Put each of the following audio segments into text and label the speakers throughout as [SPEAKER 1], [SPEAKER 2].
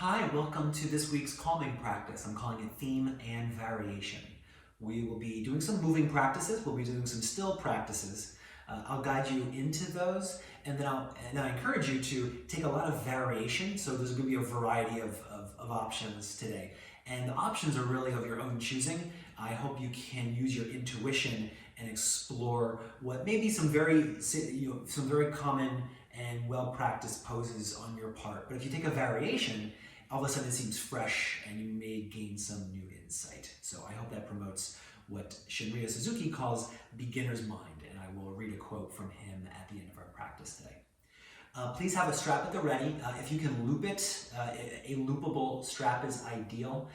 [SPEAKER 1] Hi, welcome to this week's calming practice. I'm calling it theme and variation. We will be doing some moving practices. We'll be doing some still practices. I'll guide you into those, and then I encourage you to take a lot of variation. So there's going to be a variety of options today, and the options are really of your own choosing. I hope you can use your intuition and explore what may be some very common and well-practiced poses on your part. But if you take a variation, all of a sudden it seems fresh and you may gain some new insight. So I hope that promotes what Shunryu Suzuki calls beginner's mind, and I will read a quote from him at the end of our practice today. Please have a strap at the ready. If you can loop it, a loopable strap is ideal.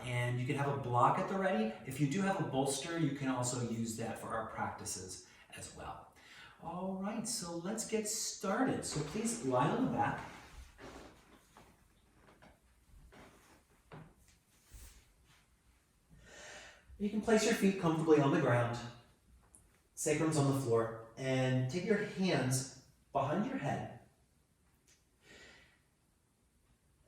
[SPEAKER 1] And you can have a block at the ready. If you do have a bolster, you can also use that for our practices as well. All right, so let's get started. So please lie on the back. You can place your feet comfortably on the ground, sacrum's on the floor, and take your hands behind your head.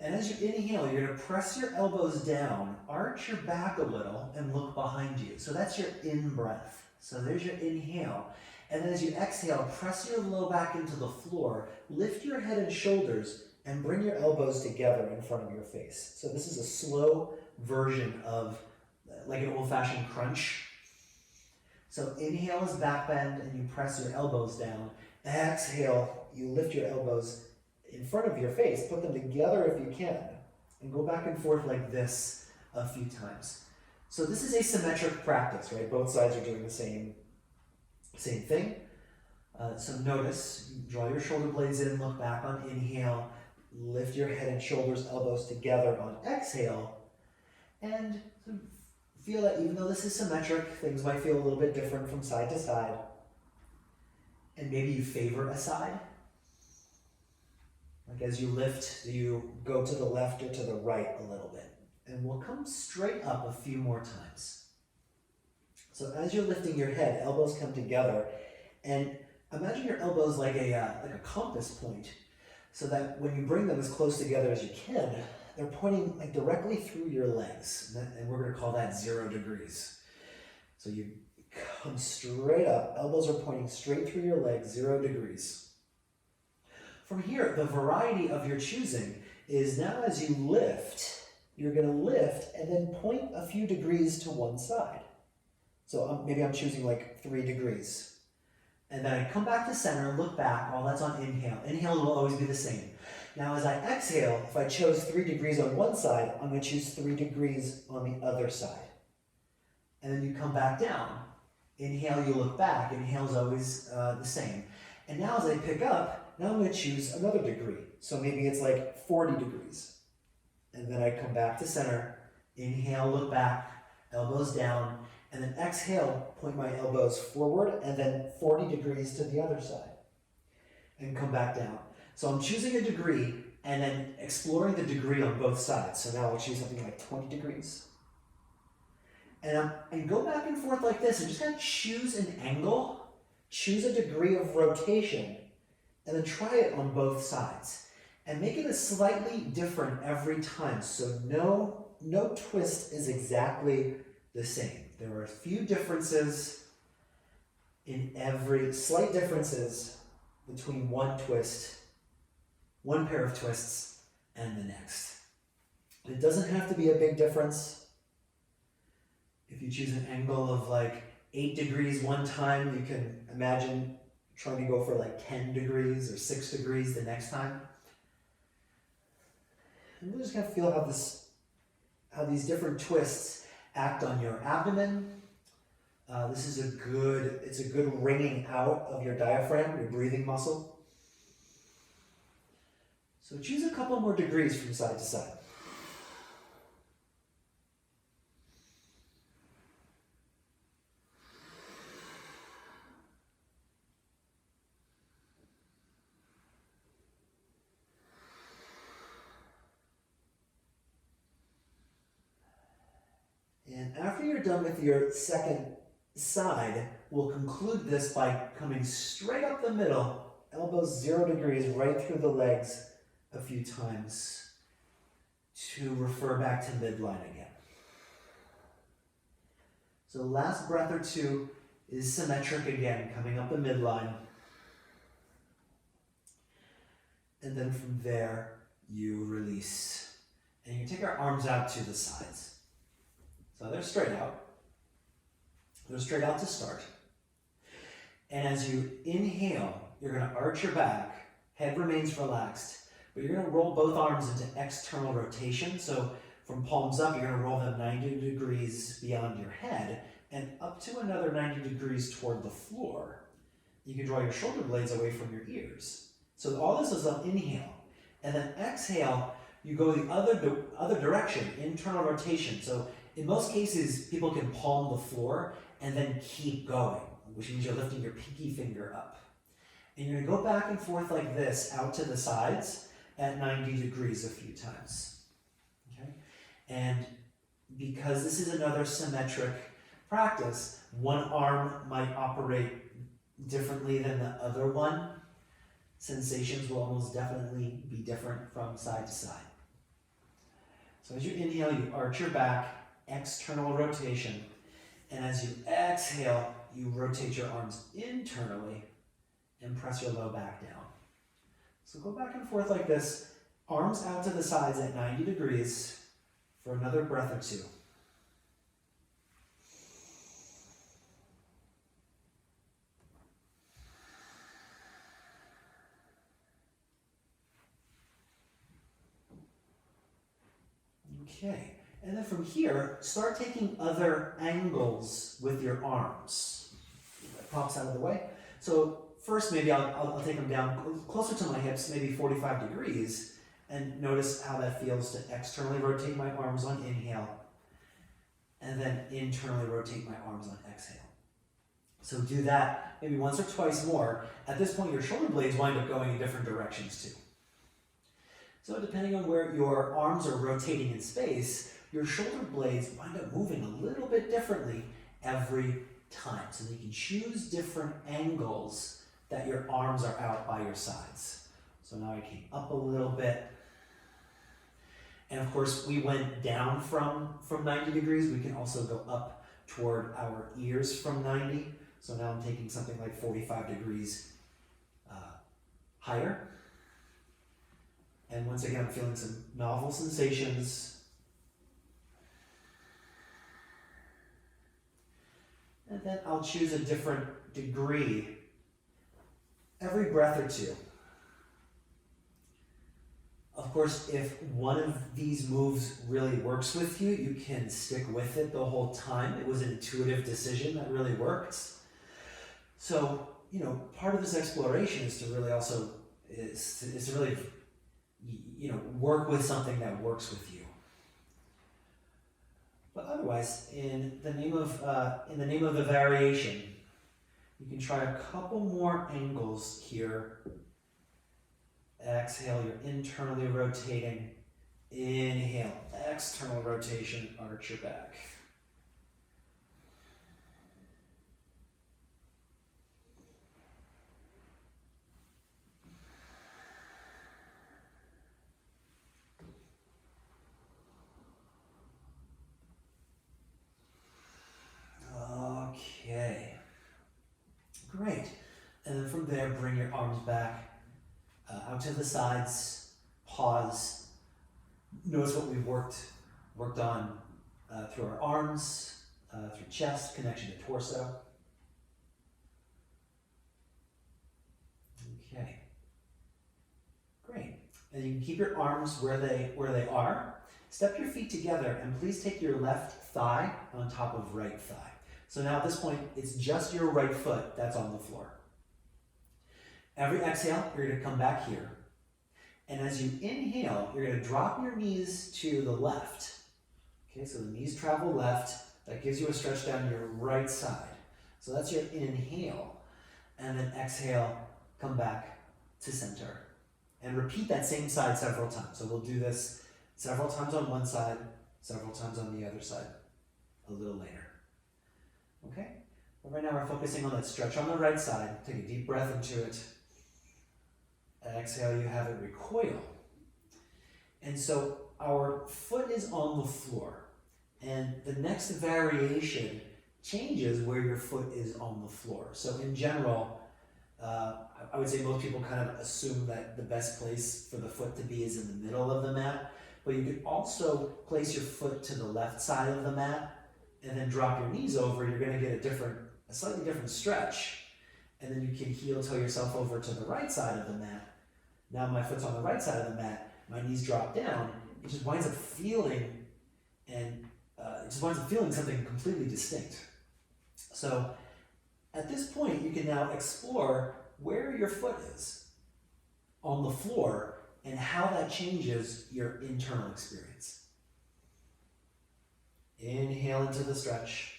[SPEAKER 1] And as you inhale, you're going to press your elbows down, arch your back a little, and look behind you. So that's your in-breath. So there's your inhale. And then as you exhale, press your low back into the floor, lift your head and shoulders, and bring your elbows together in front of your face. So this is a slow version of like an old-fashioned crunch. So inhale is back bend, and you press your elbows down. Exhale, you lift your elbows in front of your face, put them together if you can, and go back and forth like this a few times. So this is a symmetric practice, right? Both sides are doing the same thing. So notice, draw your shoulder blades in, look back on inhale, lift your head and shoulders, elbows together on exhale, and feel that even though this is symmetric, things might feel a little bit different from side to side, and maybe you favor a side. Like as you lift, do you go to the left or to the right a little bit? And we'll come straight up a few more times. So as you're lifting your head, elbows come together, and imagine your elbows like a compass point, so that when you bring them as close together as you can, they're pointing like directly through your legs, and we're going to call that 0 degrees. So you come straight up, elbows are pointing straight through your legs, 0 degrees. From here, the variety of your choosing is now as you lift, you're going to lift and then point a few degrees to one side. So maybe I'm choosing like 3 degrees. And then I come back to center and look back. All that's on inhale. Inhale will always be the same. Now as I exhale, if I chose 3 degrees on one side, I'm going to choose 3 degrees on the other side. And then you come back down. Inhale, you look back. Inhale is always the same. And now as I pick up, now I'm going to choose another degree. So maybe it's like 40 degrees. And then I come back to center. Inhale, look back, elbows down. And then exhale, point my elbows forward, and then 40 degrees to the other side. And come back down. So I'm choosing a degree, and then exploring the degree on both sides. So now I'll choose something like 20 degrees. And go back and forth like this, and just kind of choose an angle, choose a degree of rotation, and then try it on both sides. And make it a slightly different every time, so no twist is exactly the same. There are a few differences in slight differences between one pair of twists, and the next. It doesn't have to be a big difference. If you choose an angle of like 8 degrees one time, you can imagine trying to go for like 10 degrees or 6 degrees the next time. And we're just gonna feel how these different twists act on your abdomen. This is a good wringing out of your diaphragm, your breathing muscle. So choose a couple more degrees from side to side. And after you're done with your second side, we'll conclude this by coming straight up the middle, elbows 0 degrees right through the legs a few times. to refer back to midline again. So the last breath or two is symmetric again, coming up the midline. And then from there, you release. And you take your arms out to the sides. So they're straight out. They're straight out to start. And as you inhale, you're going to arch your back, head remains relaxed, but you're going to roll both arms into external rotation. So from palms up, you're going to roll them 90 degrees beyond your head and up to another 90 degrees toward the floor. You can draw your shoulder blades away from your ears. So all this is on inhale. And then exhale, you go the other direction, internal rotation. So in most cases, people can palm the floor and then keep going, which means you're lifting your pinky finger up. And you're going to go back and forth like this, out to the sides at 90 degrees a few times. Okay? And because this is another symmetric practice, one arm might operate differently than the other one. Sensations will almost definitely be different from side to side. So as you inhale, you arch your back, external rotation. And as you exhale, you rotate your arms internally and press your low back down. So go back and forth like this, arms out to the sides at 90 degrees for another breath or two. Okay, and then from here, start taking other angles with your arms. That pops out of the way. So first, maybe I'll take them down closer to my hips, maybe 45 degrees, and notice how that feels to externally rotate my arms on inhale, and then internally rotate my arms on exhale. So do that maybe once or twice more. At this point, your shoulder blades wind up going in different directions too. So depending on where your arms are rotating in space, your shoulder blades wind up moving a little bit differently every time. So you can choose different angles that your arms are out by your sides. So now I came up a little bit. And of course, we went down from 90 degrees. We can also go up toward our ears from 90. So now I'm taking something like 45 degrees higher. And once again, I'm feeling some novel sensations. And then I'll choose a different degree every breath or two. Of course, if one of these moves really works with you, you can stick with it the whole time. It was an intuitive decision that really worked. So, part of this exploration is to really also, is to really work with something that works with you. But otherwise, in the name of the variation, you can try a couple more angles here. Exhale, you're internally rotating. Inhale, external rotation, arch your back. Okay, great. And then from there, bring your arms back out to the sides, pause. Notice what we worked on through our arms, through chest, connection to torso. Okay, great. And you can keep your arms where they are. Step your feet together and please take your left thigh on top of right thigh. So now at this point, it's just your right foot that's on the floor. Every exhale, you're going to come back here. And as you inhale, you're going to drop your knees to the left. Okay, so the knees travel left. That gives you a stretch down your right side. So that's your inhale. And then exhale, come back to center. And repeat that same side several times. So we'll do this several times on one side, several times on the other side, a little later. Okay? But right now we're focusing on that stretch on the right side. Take a deep breath into it. Exhale, you have it recoil. And so our foot is on the floor, and the next variation changes where your foot is on the floor. So in general, I would say most people kind of assume that the best place for the foot to be is in the middle of the mat, but you could also place your foot to the left side of the mat and then drop your knees over. You're going to get a slightly different stretch, and then you can heel toe yourself over to the right side of the mat. Now my foot's on the right side of the mat, my knees drop down. It just winds up feeling something completely distinct. So at this point, you can now explore where your foot is on the floor and how that changes your internal experience. Inhale into the stretch.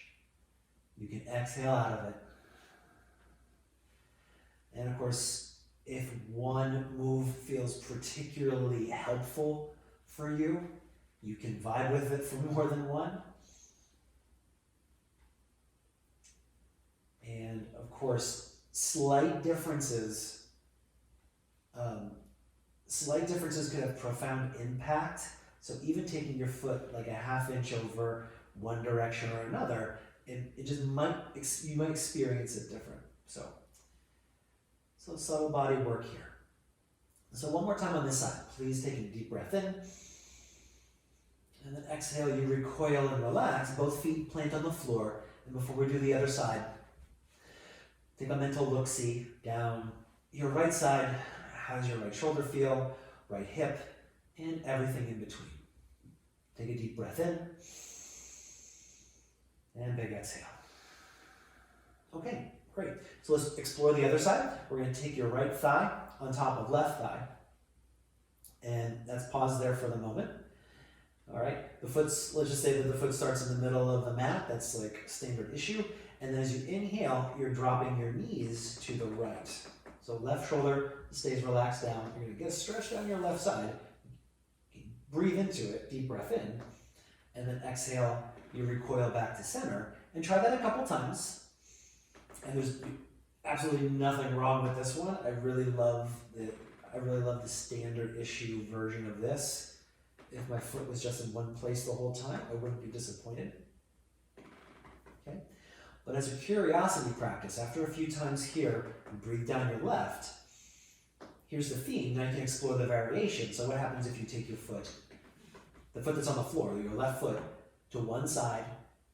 [SPEAKER 1] You can exhale out of it. And of course, if one move feels particularly helpful for you, you can vibe with it for more than one. And of course, slight differences could have profound impact. So even taking your foot like a ½ inch over one direction or another, you might experience it different. So subtle body work here. So one more time on this side. Please take a deep breath in. And then exhale, you recoil and relax. Both feet plant on the floor. And before we do the other side, take a mental look-see down your right side. How does your right shoulder feel? Right hip, and everything in between. Take a deep breath in. And big exhale. Okay, great. So let's explore the other side. We're going to take your right thigh on top of left thigh. And that's pause there for the moment. All right, let's just say that the foot starts in the middle of the mat. That's like standard issue. And then as you inhale, you're dropping your knees to the right. So left shoulder stays relaxed down. You're going to get a stretch down your left side. Breathe into it, deep breath in. And then exhale, you recoil back to center. And try that a couple times. And there's absolutely nothing wrong with this one. I really love the standard issue version of this. If my foot was just in one place the whole time, I wouldn't be disappointed. Okay? But as a curiosity practice, after a few times here, breathe down your left. Here's the theme. Now you can explore the variation. So what happens if you take your foot, the foot that's on the floor, your left foot, to one side?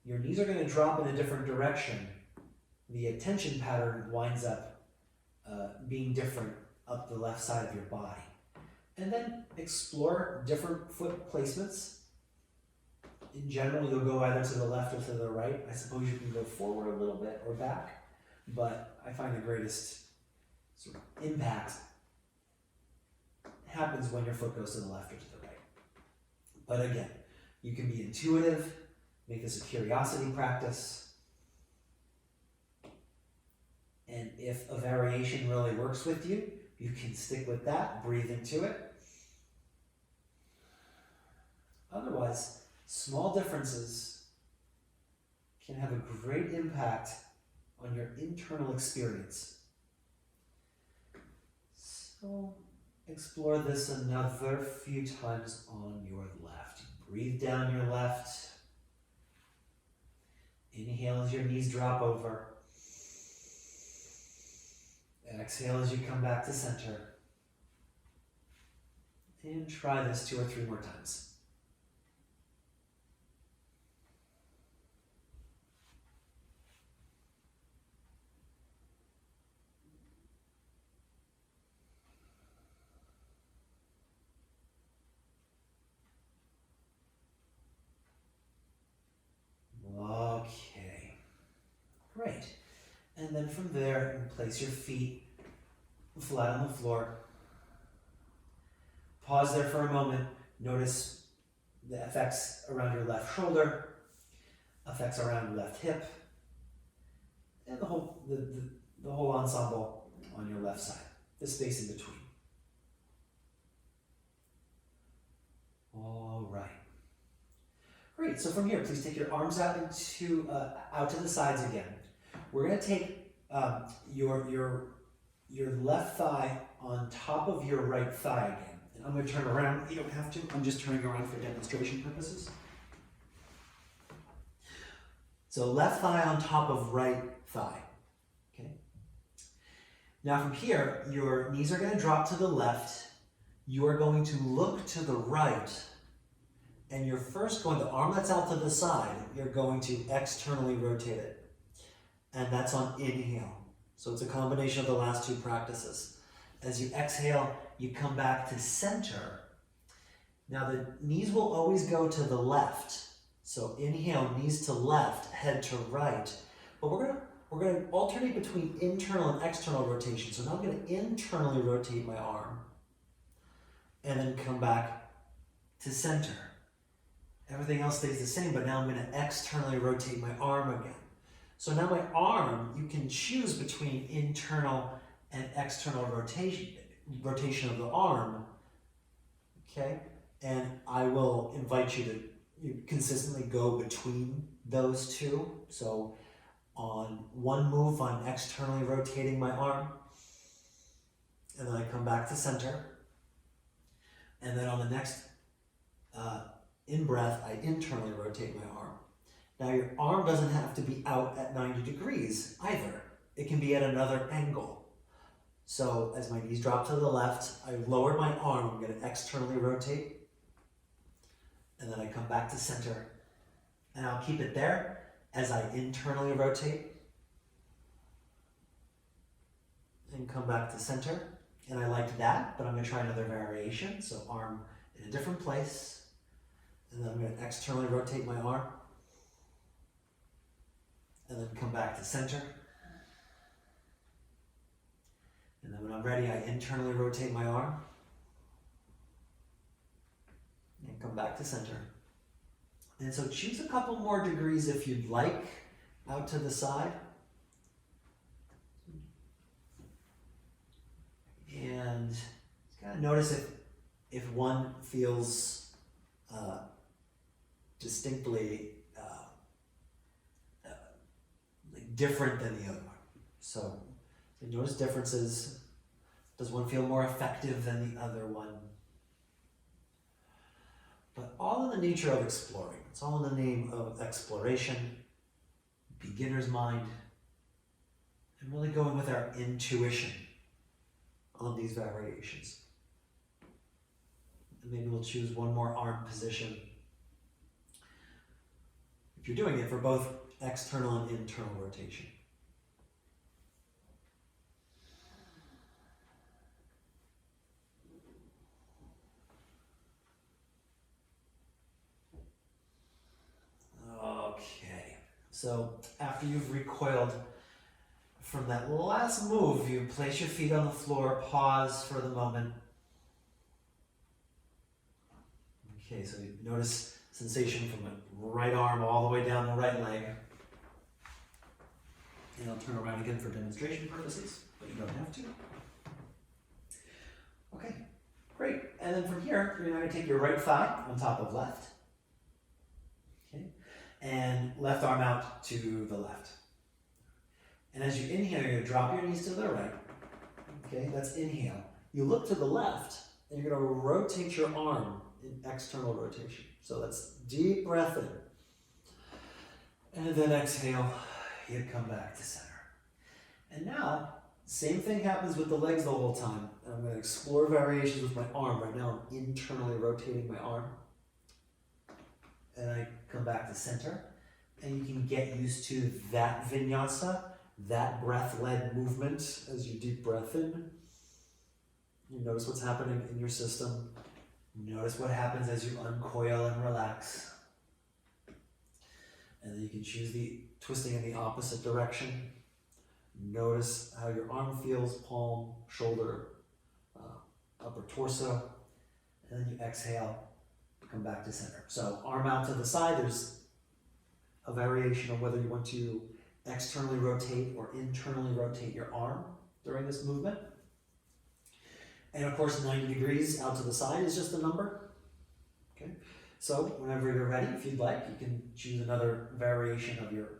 [SPEAKER 1] Your knees are going to drop in a different direction. The attention pattern winds up being different up the left side of your body. And then explore different foot placements. In general, you'll go either to the left or to the right. I suppose you can go forward a little bit or back, but I find the greatest sort of impact happens when your foot goes to the left or to the right. But again, you can be intuitive, make this a curiosity practice, and if a variation really works with you, you can stick with that, breathe into it. Otherwise, small differences can have a great impact on your internal experience. So explore this another few times on your left. Breathe down your left. Inhale as your knees drop over. Exhale as you come back to center. And try this 2 or 3 more times. Okay, great. And then from there, place your feet flat on the floor. Pause there for a moment. Notice the effects around your left shoulder, effects around your left hip, and the whole ensemble on your left side, the space in between. All right. Great, so from here, please take your arms out out to the sides again. We're going to take your left thigh on top of your right thigh again. And I'm going to turn around. You don't have to. I'm just turning around for demonstration purposes. So left thigh on top of right thigh. Okay. Now from here, your knees are going to drop to the left. You are going to look to the right. And you're first going, the arm that's out to the side, you're going to externally rotate it. And that's on inhale. So it's a combination of the last two practices. As you exhale, you come back to center. Now the knees will always go to the left. So inhale, knees to left, head to right. But we're gonna alternate between internal and external rotation. So now I'm gonna internally rotate my arm and then come back to center. Everything else stays the same, but now I'm gonna externally rotate my arm again. So now my arm, you can choose between internal and external rotation of the arm, okay? And I will invite you to consistently go between those two. So on one move, I'm externally rotating my arm, and then I come back to center. And then on the next in-breath, I internally rotate my arm. Now your arm doesn't have to be out at 90 degrees either. It can be at another angle. So as my knees drop to the left, I lower my arm, I'm gonna externally rotate, and then I come back to center. And I'll keep it there as I internally rotate and come back to center. And I liked that, but I'm gonna try another variation. So arm in a different place, and then I'm gonna externally rotate my arm, and then come back to center. And then when I'm ready, I internally rotate my arm and come back to center. And so choose a couple more degrees if you'd like, out to the side. And kind of notice if one feels distinctly like different than the other one. So notice differences. Does one feel more effective than the other one? But all in the nature of exploring. It's all in the name of exploration, beginner's mind, and really going with our intuition on these variations. And maybe we'll choose one more arm position. If you're doing it for both external and internal rotation. Okay, so after you've recoiled from that last move, you place your feet on the floor, pause for the moment. Okay, so you notice sensation from the right arm all the way down the right leg. And I'll turn around again for demonstration purposes, but you don't have to. Okay, great. And then from here, you're going to take your right thigh on top of left. Okay, and left arm out to the left. And as you inhale, you're going to drop your knees to the right. Okay, that's inhale. You look to the left, and you're going to rotate your arm in external rotation. So that's deep breath in. And then exhale, you come back to center. And now, same thing happens with the legs the whole time. And I'm going to explore variations with my arm. Right now, I'm internally rotating my arm. And I come back to center. And you can get used to that vinyasa, that breath-led movement as you deep breath in. You notice what's happening in your system. Notice what happens as you uncoil and relax. And then you can choose the twisting in the opposite direction. Notice how your arm feels, palm, shoulder, upper torso. And then you exhale, come back to center. So arm out to the side. There's a variation of whether you want to externally rotate or internally rotate your arm during this movement. And of course, 90 degrees out to the side is just a number. Okay. So whenever you're ready, if you'd like, you can choose another variation of your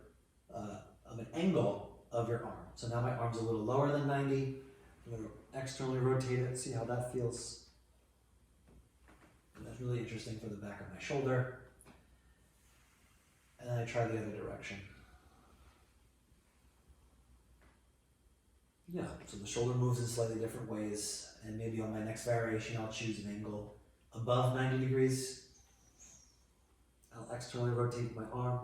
[SPEAKER 1] of an angle of your arm. So now my arm's a little lower than 90. I'm going to externally rotate it, see how that feels. really interesting for the back of my shoulder. And then I try the other direction. Yeah, so the shoulder moves in slightly different ways, and maybe on my next variation I'll choose an angle above 90 degrees. I'll externally rotate my arm.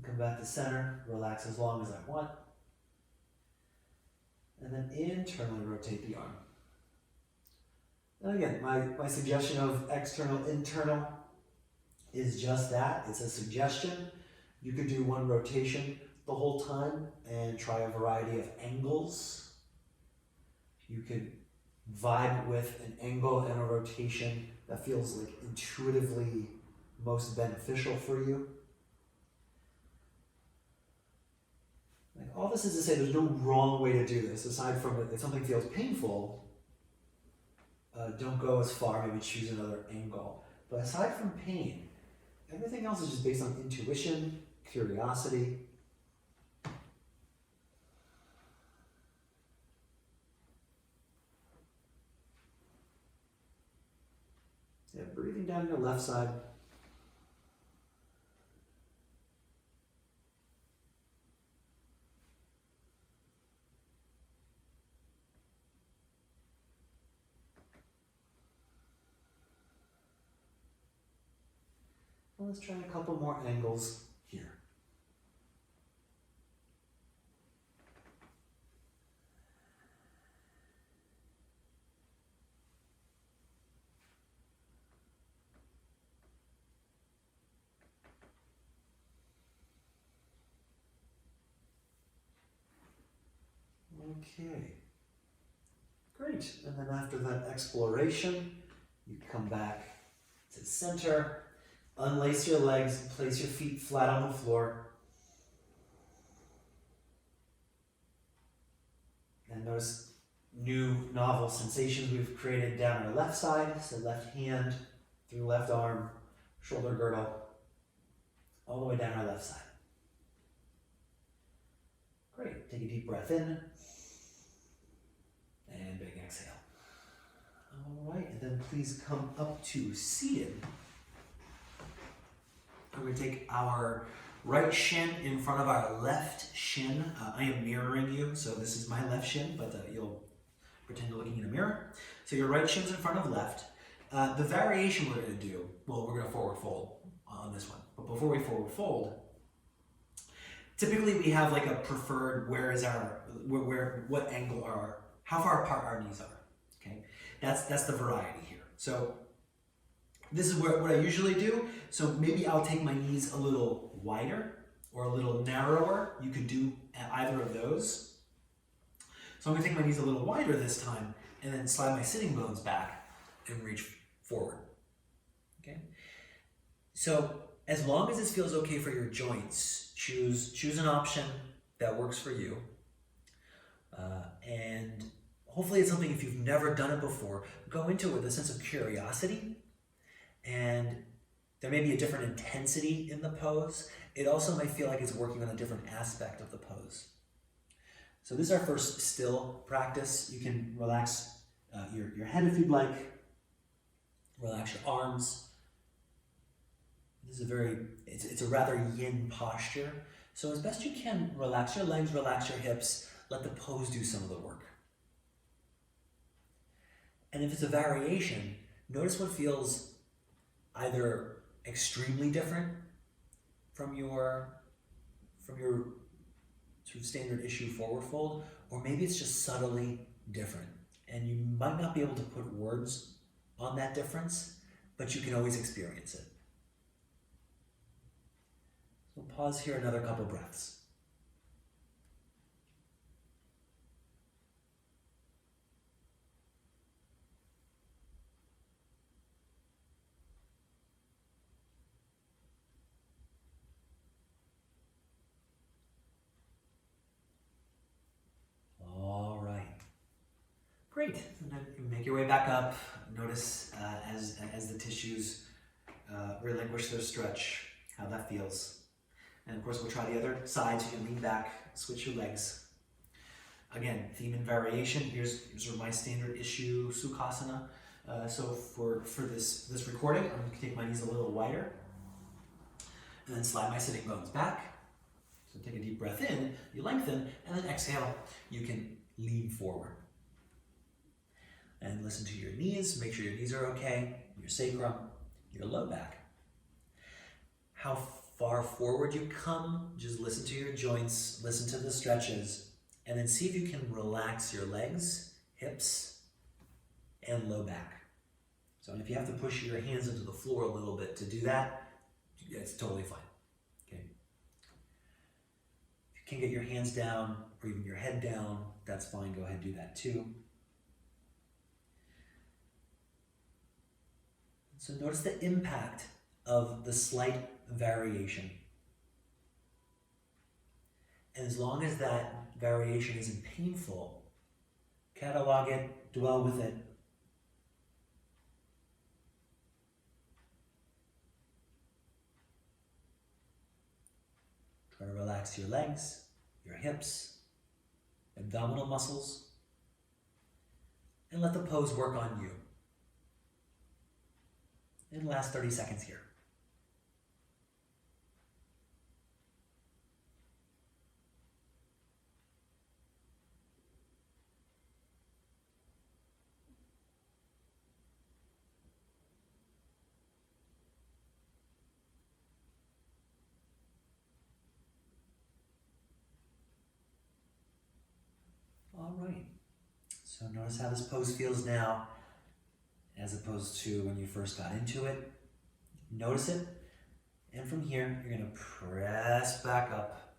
[SPEAKER 1] Come back to center, relax as long as I want. And then internally rotate the arm. And again, my suggestion of external, internal is just that. It's a suggestion. You could do one rotation the whole time and try a variety of angles. You could vibe with an angle and a rotation that feels like intuitively most beneficial for you. Like, all this is to say there's no wrong way to do this, aside from if something feels painful, don't go as far, maybe choose another angle. But aside from pain, everything else is just based on intuition, curiosity. Yeah, breathing down your left side. Well, let's try a couple more angles here. Okay, great. And then after that exploration, you come back to center, unlace your legs, place your feet flat on the floor. And notice new novel sensations we've created down our left side. So left hand through left arm, shoulder girdle, all the way down our left side. Great, take a deep breath in. And big exhale. All right, and then please come up to seated. I'm going to take our right shin in front of our left shin. I am mirroring you, so this is my left shin, but you'll pretend you're looking in a mirror. So your right shin's in front of left. The variation we're going to do, well, we're going to forward fold on this one. But before we forward fold, typically we have like a preferred, what angle how far apart our knees are, okay? That's the variety here. So this is what I usually do. So maybe I'll take my knees a little wider or a little narrower. You could do either of those. So I'm gonna take my knees a little wider this time and then slide my sitting bones back and reach forward, okay? So as long as this feels okay for your joints, choose an option that works for you. And hopefully it's something, if you've never done it before, go into it with a sense of curiosity. And there may be a different intensity in the pose. It also may feel like it's working on a different aspect of the pose. So this is our first still practice. You can relax your head if you'd like. Relax your arms. This is it's a rather yin posture. So as best you can, relax your legs, relax your hips, let the pose do some of the work. And if it's a variation, notice what feels either extremely different from your sort of standard issue forward fold, or maybe it's just subtly different. And you might not be able to put words on that difference, but you can always experience it. So pause here another couple breaths. Great, and then you make your way back up. Notice as the tissues relinquish their stretch, how that feels. And of course we'll try the other side, so you can lean back, switch your legs. Again, theme and variation. Here's sort of my standard issue Sukhasana. So for this recording, I'm going to take my knees a little wider and then slide my sitting bones back. So take a deep breath in, you lengthen, and then exhale, you can lean forward. And listen to your knees, make sure your knees are okay, your sacrum, your low back. How far forward you come, just listen to your joints, listen to the stretches, and then see if you can relax your legs, hips, and low back. So if you have to push your hands into the floor a little bit to do that, it's totally fine. Okay. If you can't get your hands down or even your head down, that's fine. Go ahead and do that too. So notice the impact of the slight variation. And as long as that variation isn't painful, catalog it, dwell with it. Try to relax your legs, your hips, abdominal muscles, and let the pose work on you. And last 30 seconds here. All right. So notice how this pose feels now as opposed to when you first got into it. Notice it. And from here, you're going to press back up.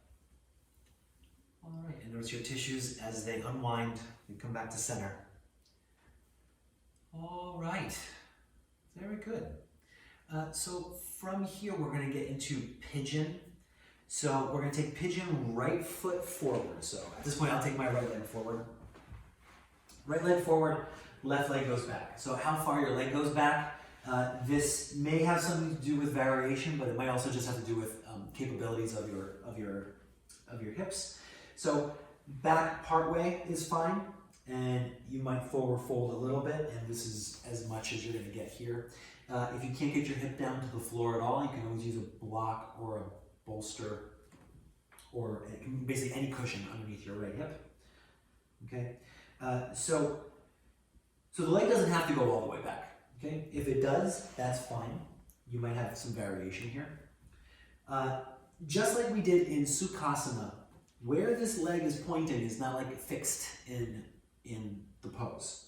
[SPEAKER 1] All right. And notice your tissues as they unwind and come back to center. All right. Very good. So from here, we're going to get into pigeon. So we're going to take pigeon right foot forward. So at this point, I'll take my right leg forward. Right leg forward, left leg goes back. So how far your leg goes back, this may have something to do with variation, but it might also just have to do with capabilities of your hips. So back part way is fine, and you might forward fold a little bit, and this is as much as you're going to get here. If you can't get your hip down to the floor at all, you can always use a block or a bolster, or basically any cushion underneath your right hip. Okay, so the leg doesn't have to go all the way back. Okay, if it does, that's fine. You might have some variation here. Just like we did in Sukhasana, where this leg is pointing is not like fixed in the pose.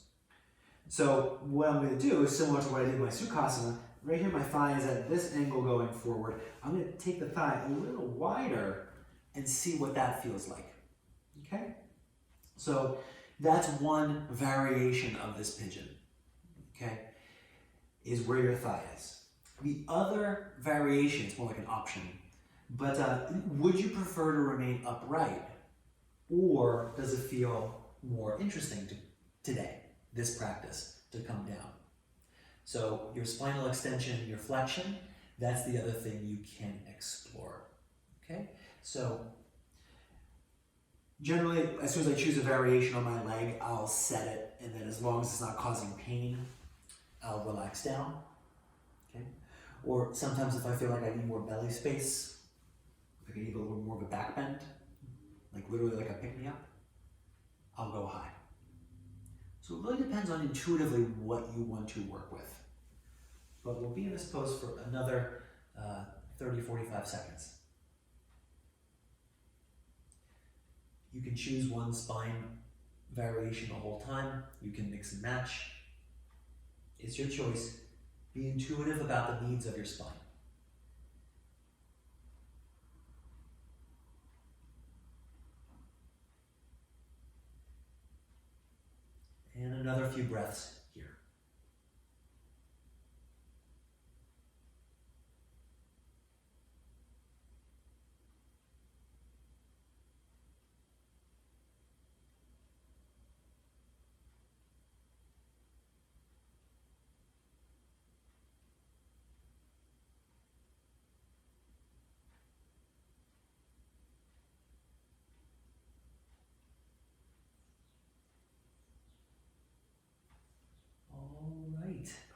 [SPEAKER 1] So what I'm going to do is similar to what I did in my Sukhasana. Right here, my thigh is at this angle going forward. I'm going to take the thigh a little wider and see what that feels like. Okay? So that's one variation of this pigeon. Okay? Is where your thigh is. The other variation is more like an option. But would you prefer to remain upright? Or does it feel more interesting today, this practice, to come down? So your spinal extension, your flexion, that's the other thing you can explore. Okay? So generally, as soon as I choose a variation on my leg, I'll set it, and then as long as it's not causing pain, I'll relax down. Okay? Or sometimes if I feel like I need more belly space, if I need a little more of a back bend, like literally like a pick-me-up, I'll go high. So it really depends on intuitively what you want to work with. But we'll be in this pose for another 30-45 seconds. You can choose one spine variation the whole time. You can mix and match. It's your choice. Be intuitive about the needs of your spine. And another few breaths here.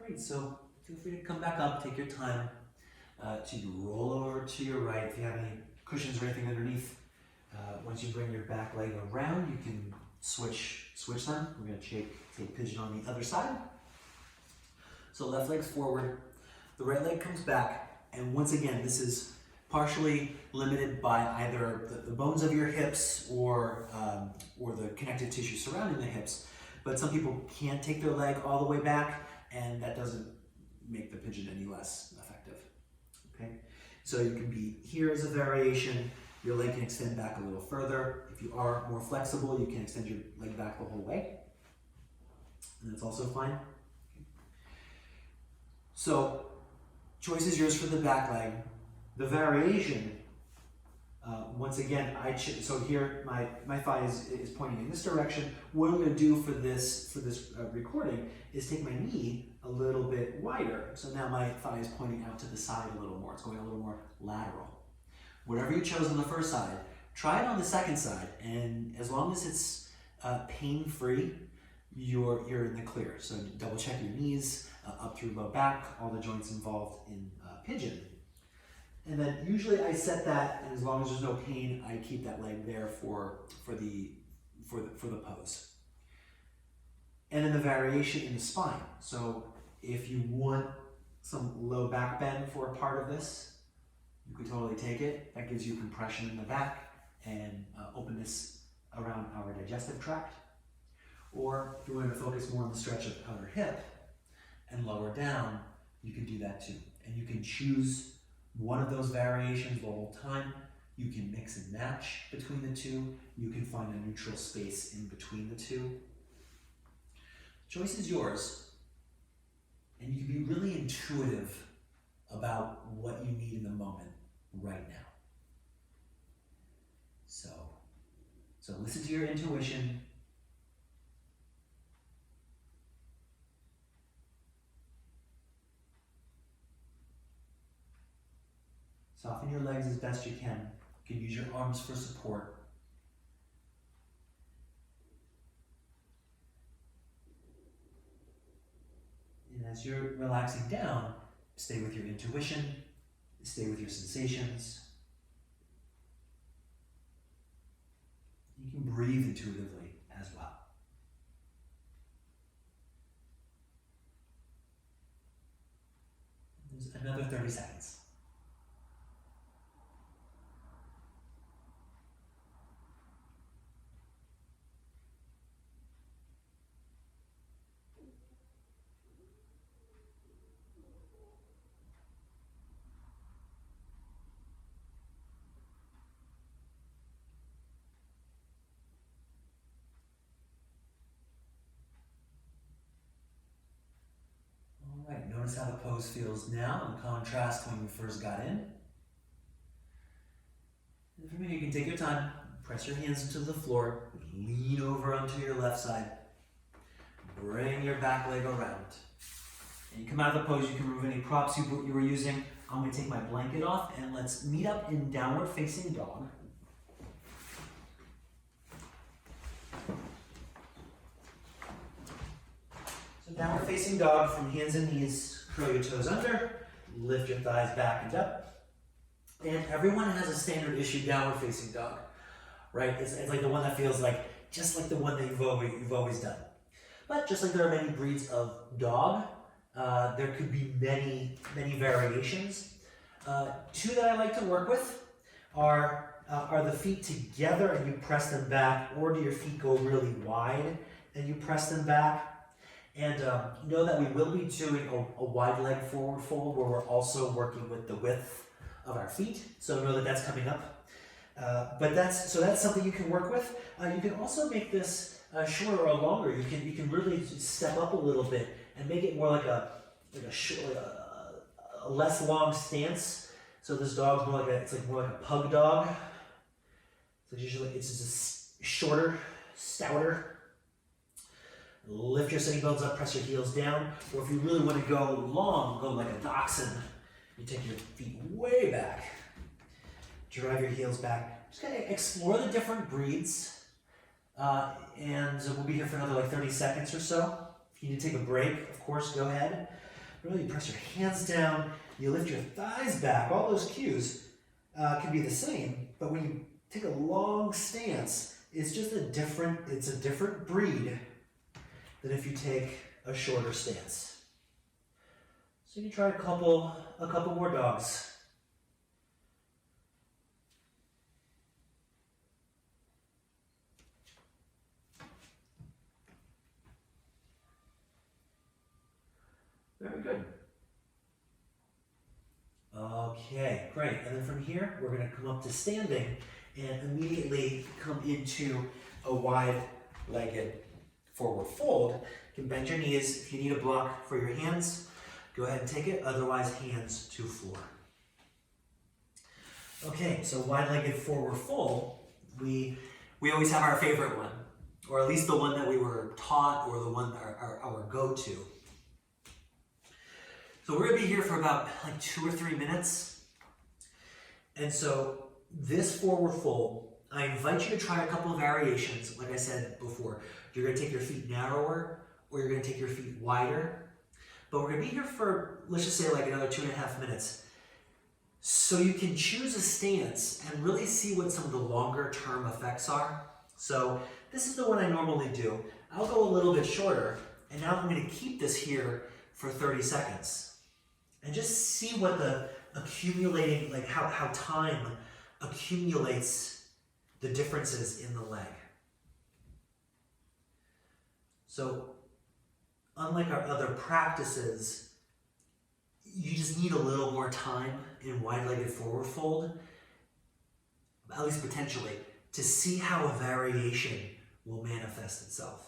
[SPEAKER 1] Great, so feel free to come back up, take your time to roll over to your right. If you have any cushions or anything underneath, once you bring your back leg around, you can switch them. We're going to take pigeon on the other side. So left leg's forward, the right leg comes back, and once again, this is partially limited by either the bones of your hips or the connective tissue surrounding the hips. But some people can't take their leg all the way back, and that doesn't make the pigeon any less effective. Okay, so you can be here as a variation. Your leg can extend back a little further. If you are more flexible, you can extend your leg back the whole way, and that's also fine. So, choice is yours for the back leg. The variation, once again, so here my thigh is pointing in this direction. What I'm going to do for this recording is take my knee a little bit wider. So now my thigh is pointing out to the side a little more. It's going a little more lateral. Whatever you chose on the first side, try it on the second side, and as long as it's pain-free, you're in the clear. So double check your knees, up through low back, all the joints involved in pigeon. And then usually I set that, and as long as there's no pain, I keep that leg there for the pose. And then the variation in the spine. So if you want some low back bend for a part of this, you could totally take it. That gives you compression in the back and openness around our digestive tract. Or if you want to focus more on the stretch of outer hip and lower down, you can do that too. And you can choose one of those variations the whole time. You can mix and match between the two. You can find a neutral space in between the two. Choice is yours. And you can be really intuitive about what you need in the moment right now. So listen to your intuition. Soften your legs as best you can. You can use your arms for support. And as you're relaxing down, stay with your intuition, stay with your sensations. You can breathe intuitively as well. There's another 30 seconds. Right, notice how the pose feels now in contrast to when you first got in. And from here you can take your time, press your hands into the floor, lean over onto your left side, bring your back leg around. And you come out of the pose, you can remove any props you were using. I'm going to take my blanket off and let's meet up in downward facing dog. So downward facing dog, from hands and knees, curl your toes under, lift your thighs back and up. And everyone has a standard issue downward facing dog, right? It's like the one that feels like, just like the one that you've always done. But just like there are many breeds of dog, there could be many variations. Two that I like to work with are the feet together and you press them back, or do your feet go really wide and you press them back? And know that we will be doing a wide leg forward fold where we're also working with the width of our feet. So know that that's coming up. But that's something you can work with. You can also make this shorter or longer. You can really step up a little bit and make it more like a less long stance. So this dog's more like a pug dog. So usually it's just shorter, stouter. Lift your sitting bones up, press your heels down. Or if you really want to go long, go like a dachshund. You take your feet way back. Drive your heels back. Just kind of explore the different breeds. And we'll be here for another 30 seconds or so. If you need to take a break, of course, go ahead. Really, you press your hands down, you lift your thighs back. All those cues can be the same, but when you take a long stance, it's just a different breed than if you take a shorter stance. So you can try a couple more dogs. Very good. Okay, great. And then from here, we're going to come up to standing and immediately come into a wide-legged forward fold. You can bend your knees. If you need a block for your hands, go ahead and take it. Otherwise, hands to floor. Okay, so wide-legged forward fold. We always have our favorite one, or at least the one that we were taught, or the one our go-to. So we're going to be here for about like 2 or 3 minutes. And so this forward fold, I invite you to try a couple of variations. Like I said before, you're going to take your feet narrower or you're going to take your feet wider. But we're going to be here for, let's just say, like another 2.5 minutes. So you can choose a stance and really see what some of the longer term effects are. So this is the one I normally do. I'll go a little bit shorter, and now I'm going to keep this here for 30 seconds. And just see what the accumulating, like how time accumulates the differences in the leg. So, unlike our other practices, you just need a little more time in wide-legged forward fold, at least potentially, to see how a variation will manifest itself.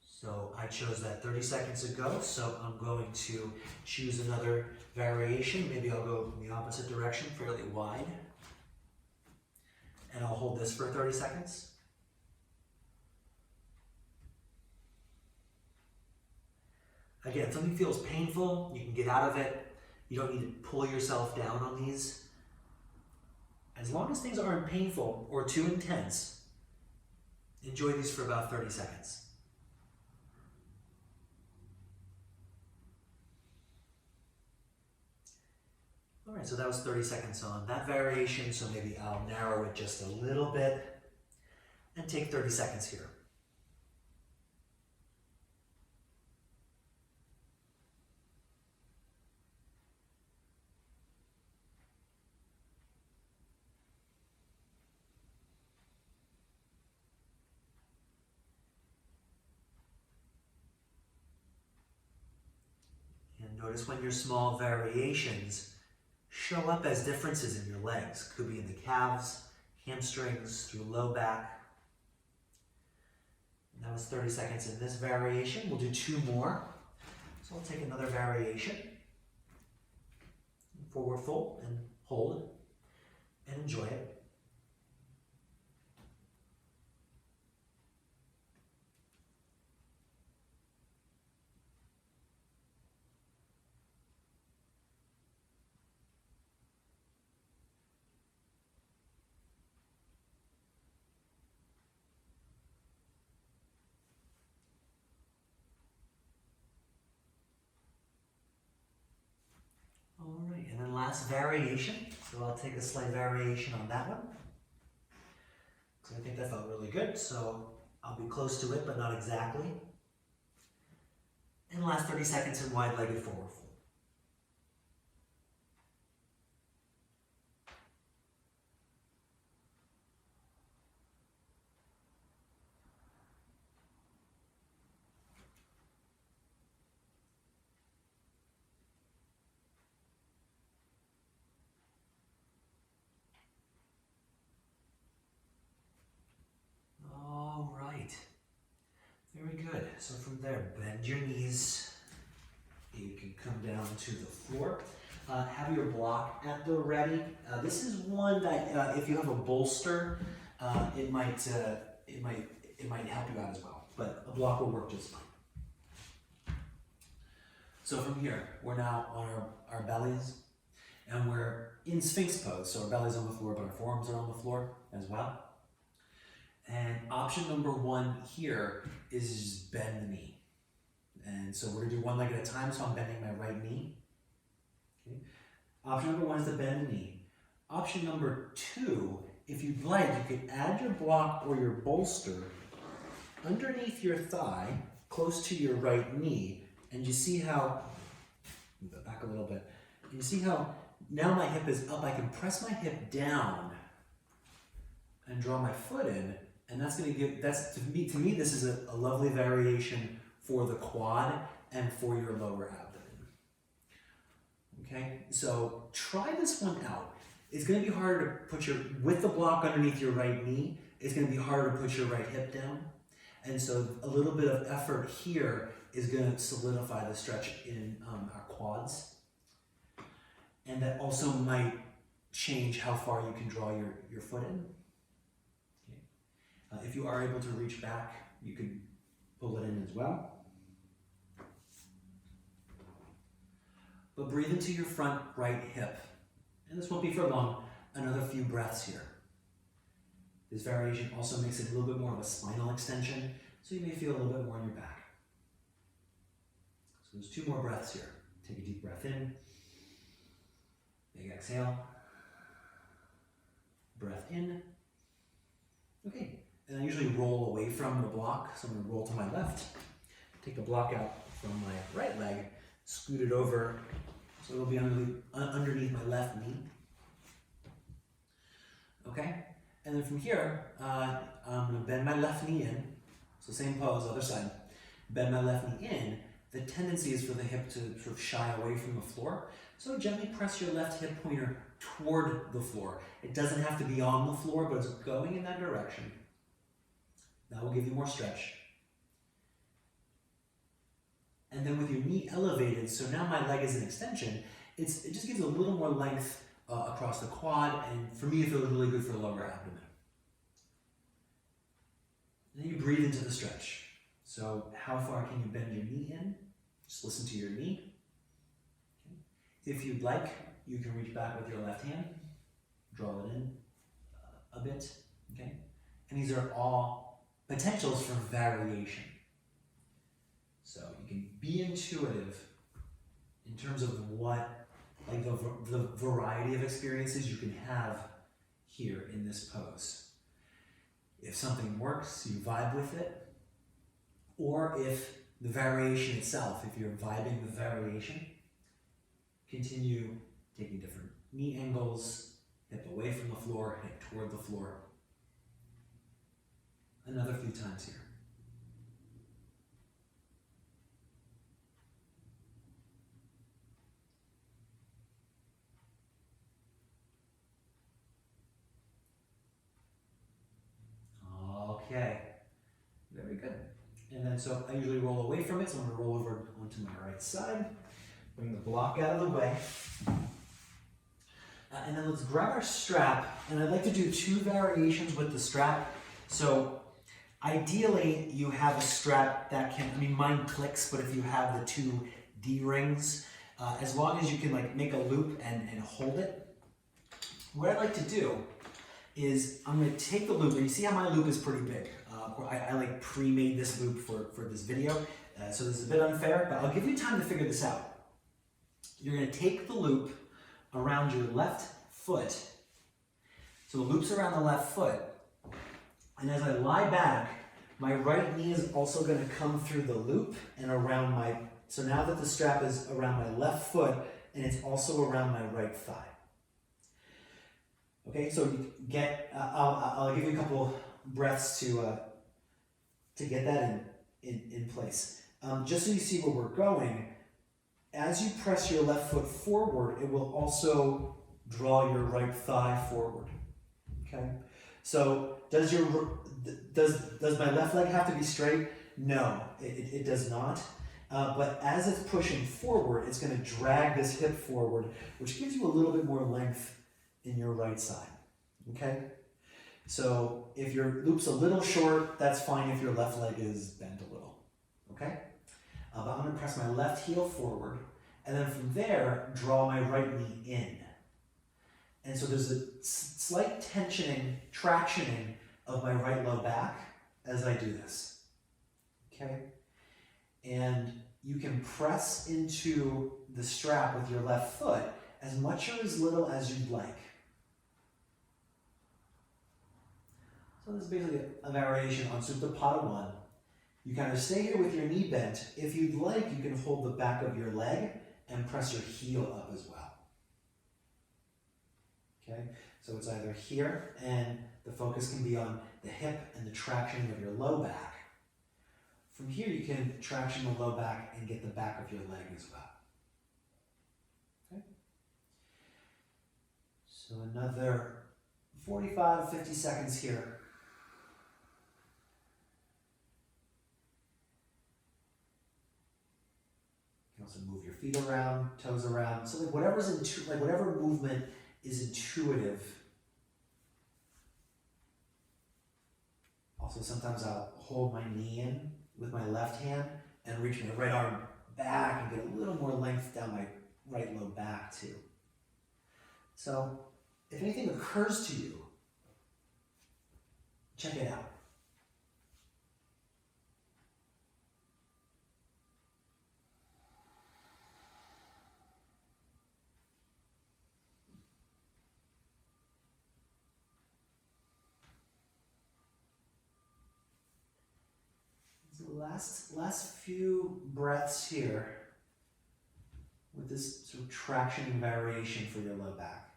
[SPEAKER 1] So I chose that 30 seconds ago, so I'm going to choose another variation. Maybe I'll go in the opposite direction, fairly wide. And I'll hold this for 30 seconds. Again, if something feels painful, you can get out of it. You don't need to pull yourself down on these. As long as things aren't painful or too intense, enjoy these for about 30 seconds. All right, so that was 30 seconds on that variation, so maybe I'll narrow it just a little bit and take 30 seconds here. And notice when your small variations show up as differences in your legs. Could be in the calves, hamstrings, through low back. And that was 30 seconds in this variation. We'll do 2 more. So I'll take another variation. Forward fold and hold and enjoy it. Alright, and then last variation. So I'll take a slight variation on that one. So I think that felt really good, so I'll be close to it, but not exactly. And last 30 seconds in wide-legged forward fold. Very good. So from there, bend your knees. You can come down to the floor. Have your block at the ready. This is one that if you have a bolster, it might help you out as well. But a block will work just fine. So from here, we're now on our bellies, and we're in Sphinx pose. So our belly's on the floor, but our forearms are on the floor as well. And option number one here is bend the knee. And so we're gonna do one leg at a time, so I'm bending my right knee. Okay. Option number one is to bend the knee. Option number two, if you'd like, you could add your block or your bolster underneath your thigh, close to your right knee, and you see how, move it back a little bit, and you see how now my hip is up, I can press my hip down and draw my foot in, and that's going to give, that's, to me this is a lovely variation for the quad and for your lower abdomen. Okay, so try this one out. It's going to be harder to put with the block underneath your right knee, it's going to be harder to put your right hip down. And so a little bit of effort here is going to solidify the stretch in our quads. And that also might change how far you can draw your foot in. Okay. If you are able to reach back, you can pull it in as well. But breathe into your front right hip. And this won't be for long, another few breaths here. This variation also makes it a little bit more of a spinal extension, so you may feel a little bit more in your back. So there's 2 more breaths here. Take a deep breath in, big exhale, breath in. Okay, and I usually roll away from the block, so I'm going to roll to my left, take the block out from my right leg, scoot it over, so it'll be underneath my left knee. Okay, and then from here, I'm going to bend my left knee in, so same pose, other side, bend my left knee in. The tendency is for the hip to sort of shy away from the floor, so gently press your left hip pointer toward the floor. It doesn't have to be on the floor, but it's going in that direction. That will give you more stretch. And then with your knee elevated, so now my leg is an extension, it just gives a little more length across the quad, and for me it feels really good for the lower abdomen. And then you breathe into the stretch. So how far can you bend your knee in? Just listen to your knee. Okay. If you'd like, you can reach back with your left hand, draw it in a bit, okay? And these are all potentials for variation. So you can be intuitive in terms of what, like the variety of experiences you can have here in this pose. If something works, you vibe with it, or if the variation itself, if you're vibing the variation, continue taking different knee angles, hip away from the floor, hip toward the floor. Another few times here. Okay, very good. And then so I usually roll away from it, so I'm going to roll over onto my right side, bring the block out of the way. And then let's grab our strap, and I'd like to do 2 variations with the strap. So ideally you have a strap that can, I mean mine clicks, but if you have the 2 D-rings, as long as you can like make a loop and hold it, what I'd like to do is I'm going to take the loop, and you see how my loop is pretty big. I like pre-made this loop for this video, so this is a bit unfair, but I'll give you time to figure this out. You're going to take the loop around your left foot, so the loop's around the left foot, and as I lie back, my right knee is also going to come through the loop and around my, so now that the strap is around my left foot, and it's also around my right thigh. Okay, so you get, I'll give you a couple breaths to get that in place. Just so you see where we're going, as you press your left foot forward, it will also draw your right thigh forward. Okay, so does my left leg have to be straight? No, it does not. But as it's pushing forward, it's going to drag this hip forward, which gives you a little bit more length in your right side, okay? So if your loop's a little short, that's fine if your left leg is bent a little, okay? But I'm gonna press my left heel forward, and then from there, draw my right knee in. And so there's a slight tensioning, tractioning of my right low back as I do this, okay? And you can press into the strap with your left foot as much or as little as you'd like. So this is basically a variation on Supta Pada 1. You kind of stay here with your knee bent. If you'd like, you can hold the back of your leg and press your heel up as well. Okay, so it's either here, and the focus can be on the hip and the traction of your low back. From here, you can traction the low back and get the back of your leg as well. Okay, so another 45, 50 seconds here. You can also move your feet around, toes around, so like whatever movement is intuitive. Also, sometimes I'll hold my knee in with my left hand and reach my right arm back and get a little more length down my right low back too. So, if anything occurs to you, check it out. Last few breaths here with this sort of traction and variation for your low back.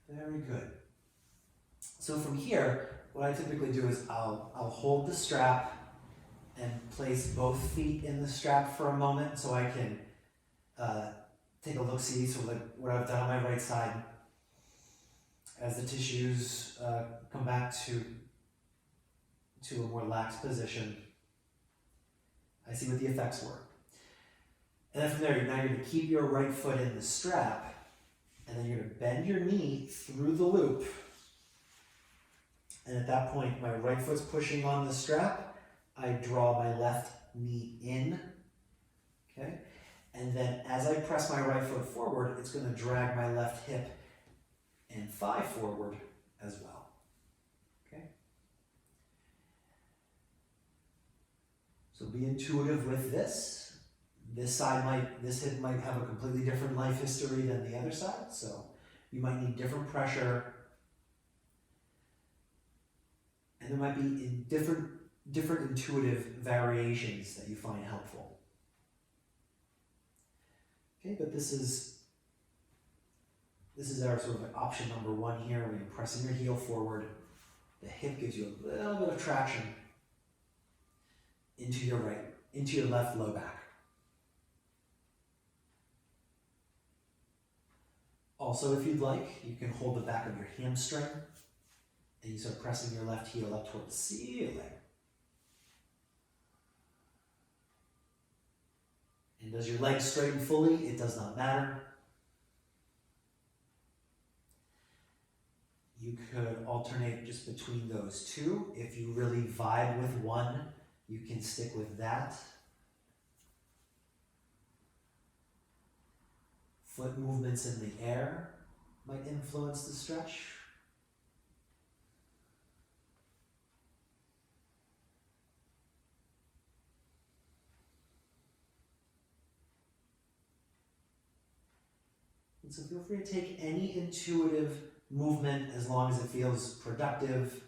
[SPEAKER 1] Very good. So from here, what I typically do is I'll hold the strap and place both feet in the strap for a moment so I can take a look-see, so like what I've done on my right side. As the tissues come back to a more lax position, I see what the effects were. And then from there, now you're going to keep your right foot in the strap, and then you're going to bend your knee through the loop. And at that point, my right foot's pushing on the strap. I draw my left knee in, okay? And then as I press my right foot forward, it's going to drag my left hip and thigh forward as well, okay? So be intuitive with this. This hip might have a completely different life history than the other side, so you might need different pressure. And there might be different intuitive variations that you find helpful. Okay, but this is our sort of option number one here, where you're pressing your heel forward. The hip gives you a little bit of traction into your left low back. Also, if you'd like, you can hold the back of your hamstring and you start pressing your left heel up toward the ceiling. And does your leg straighten fully? It does not matter. You could alternate just between those two. If you really vibe with one, you can stick with that. Foot movements in the air might influence the stretch. And so feel free to take any intuitive movement as long as it feels productive,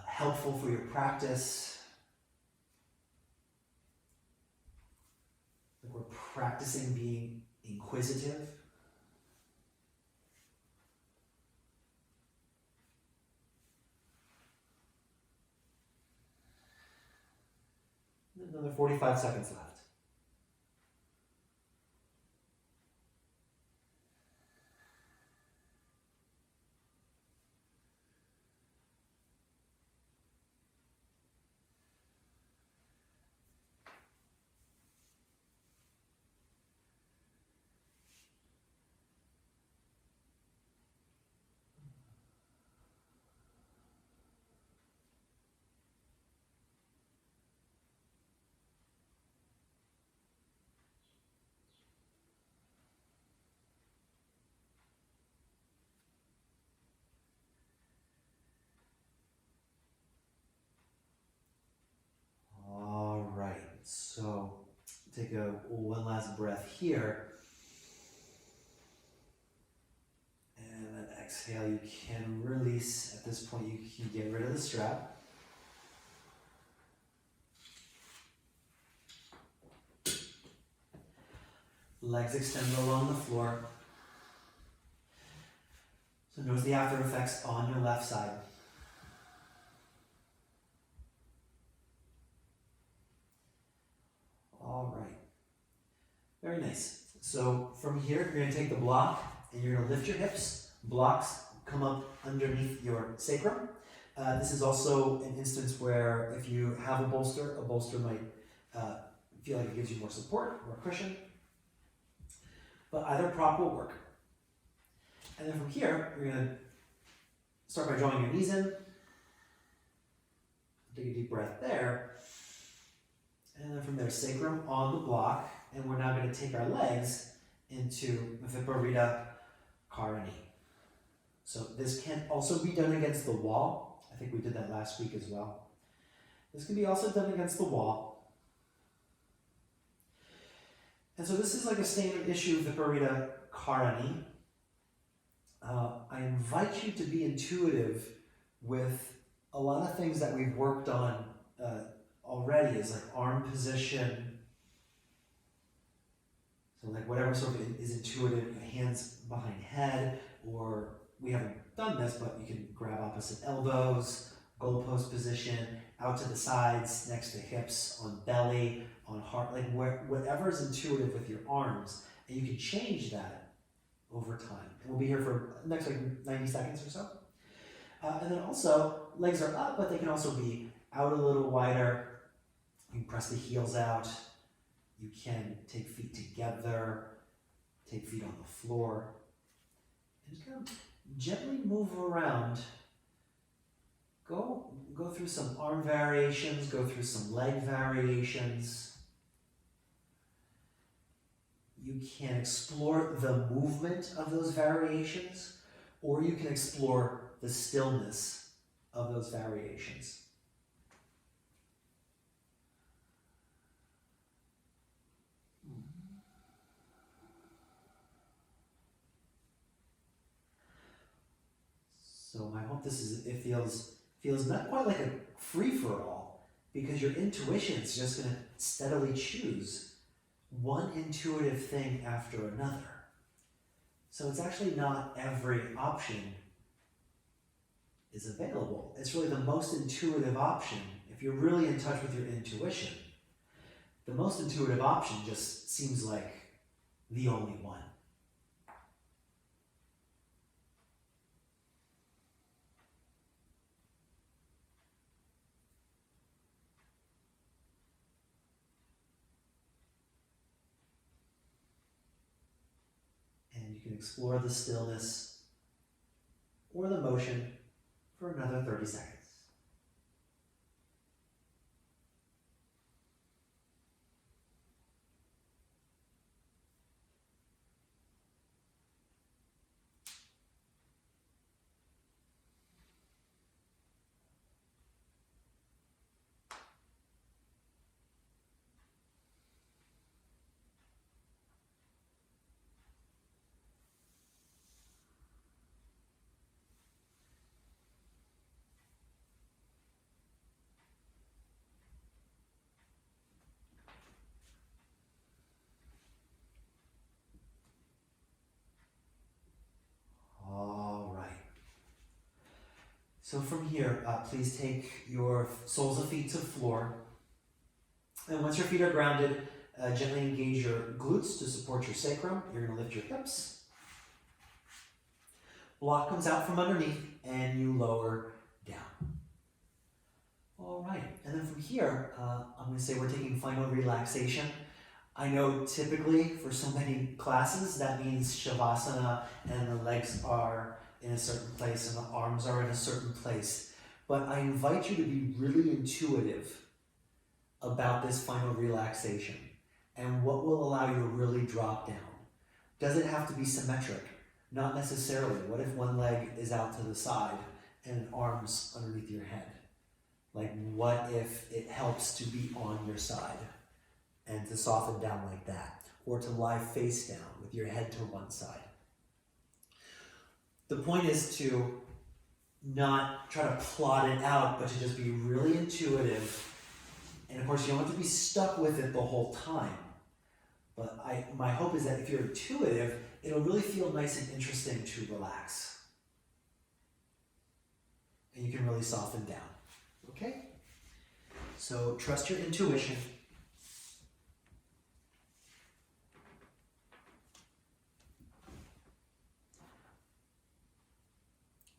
[SPEAKER 1] helpful for your practice. Like we're practicing being inquisitive. Another 45 seconds left. Take one last breath here. And then exhale, you can release. At this point, you can get rid of the strap. Legs extend along the floor. So notice the after effects on your left side. All right. Very nice. So from here, you're going to take the block and you're going to lift your hips. Blocks come up underneath your sacrum. This is also an instance where if you have a bolster might feel like it gives you more support, more cushion. But either prop will work. And then from here, you're going to start by drawing your knees in. Take a deep breath there. And then from there, sacrum on the block. And we're now going to take our legs into Viparita Karani. So this can also be done against the wall. I think we did that last week as well. This can be also done against the wall. And so this is like a standard issue Viparita Karani. I invite you to be intuitive with a lot of things that we've worked on already, is like arm position. So like whatever sort of is intuitive, hands behind head, or we haven't done this, but you can grab opposite elbows, goalpost position, out to the sides, next to hips, on belly, on heart, like whatever is intuitive with your arms, and you can change that over time. And we'll be here for the next like 90 seconds or so. And then also, legs are up, but they can also be out a little wider. You can press the heels out. You can take feet together, take feet on the floor, and just kind of gently move around. Go through some arm variations, go through some leg variations. You can explore the movement of those variations, or you can explore the stillness of those variations. So I hope it feels not quite like a free-for-all, because your intuition is just going to steadily choose one intuitive thing after another. So it's actually not every option is available. It's really the most intuitive option. If you're really in touch with your intuition, the most intuitive option just seems like the only one. And you can explore the stillness or the motion for another 30 seconds. So from here, please take your soles of feet to the floor. And once your feet are grounded, gently engage your glutes to support your sacrum. You're going to lift your hips. Block comes out from underneath and you lower down. All right, and then from here, I'm going to say we're taking final relaxation. I know typically for so many classes that means Shavasana and the legs are in a certain place and the arms are in a certain place. But I invite you to be really intuitive about this final relaxation and what will allow you to really drop down. Does it have to be symmetric? Not necessarily. What if one leg is out to the side and an arm's underneath your head? Like, what if it helps to be on your side and to soften down like that, or to lie face down with your head to one side. The point is to not try to plot it out, but to just be really intuitive. And of course, you don't have to be stuck with it the whole time. But my hope is that if you're intuitive, it'll really feel nice and interesting to relax. And you can really soften down. Okay? So trust your intuition.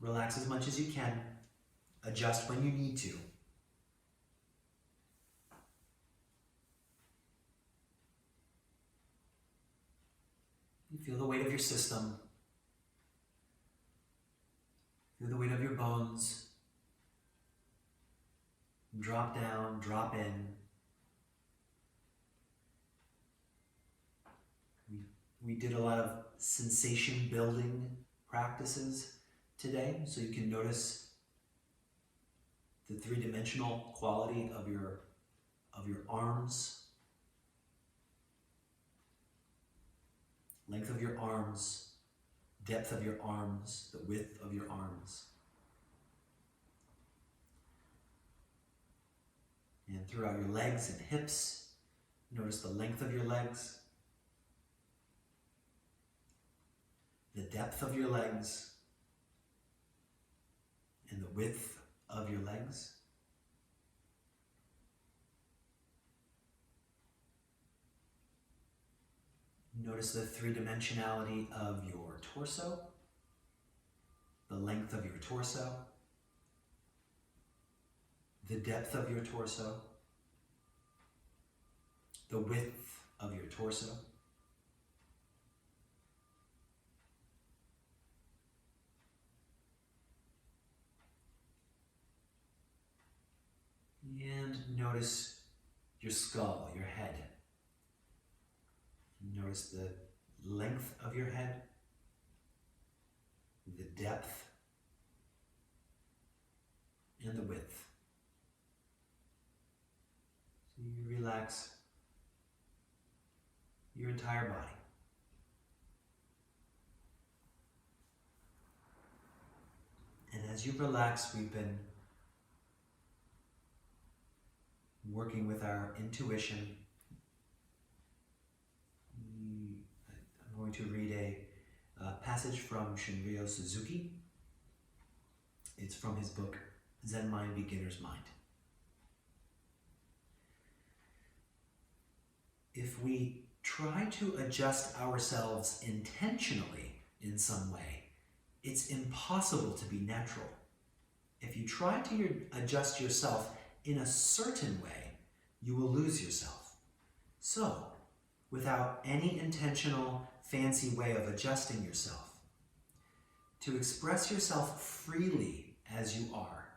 [SPEAKER 1] Relax as much as you can. Adjust when you need to. You feel the weight of your system. Feel the weight of your bones. Drop down, drop in. We did a lot of sensation building practices today, so you can notice the three-dimensional quality of your arms, length of your arms, depth of your arms, the width of your arms. And throughout your legs and hips, notice the length of your legs, the depth of your legs, and the width of your legs. Notice the three-dimensionality of your torso, the length of your torso, the depth of your torso, the width of your torso. And notice your skull, your head. Notice the length of your head, the depth, and the width. So you relax your entire body. And as you relax, we've been working with our intuition. I'm going to read a passage from Shunryu Suzuki. It's from his book, Zen Mind, Beginner's Mind. If we try to adjust ourselves intentionally in some way, it's impossible to be natural. If you try to adjust yourself in a certain way, you will lose yourself. So, without any intentional, fancy way of adjusting yourself, to express yourself freely as you are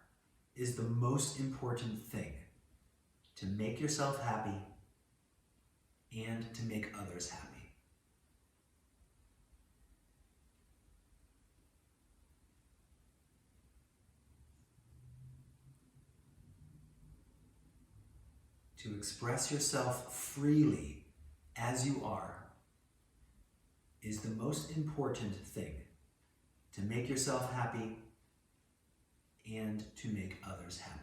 [SPEAKER 1] is the most important thing to make yourself happy and to make others happy. To express yourself freely as you are is the most important thing to make yourself happy and to make others happy.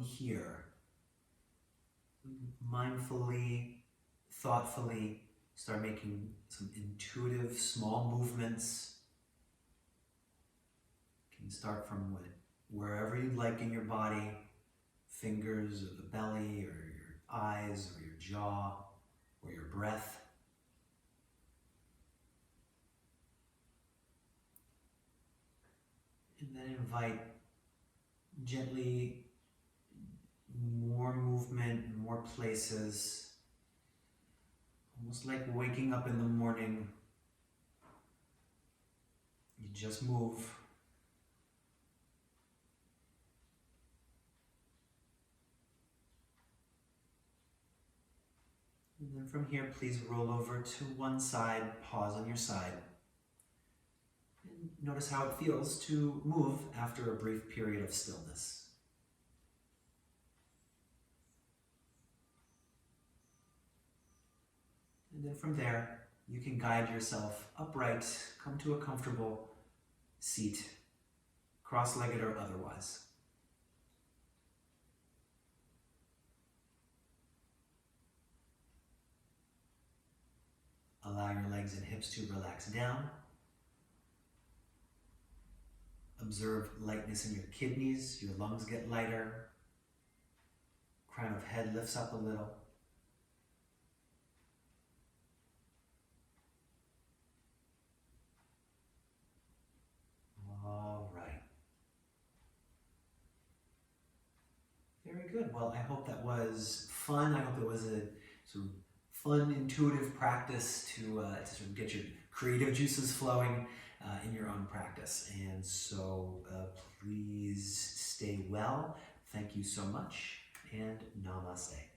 [SPEAKER 1] here, mindfully, thoughtfully, start making some intuitive small movements. You can start from wherever you'd like in your body, fingers or the belly or your eyes or your jaw or your breath. And then invite gently more movement, more places, almost like waking up in the morning. You just move. And then from here, please roll over to one side, pause on your side. And notice how it feels to move after a brief period of stillness. And then from there, you can guide yourself upright, come to a comfortable seat, cross-legged or otherwise. Allow your legs and hips to relax down. Observe lightness in your kidneys, your lungs get lighter. Crown of head lifts up a little. All right. Very good. Well, I hope that was fun. I hope it was a sort of fun, intuitive practice to sort of get your creative juices flowing in your own practice. And so please stay well. Thank you so much, and namaste.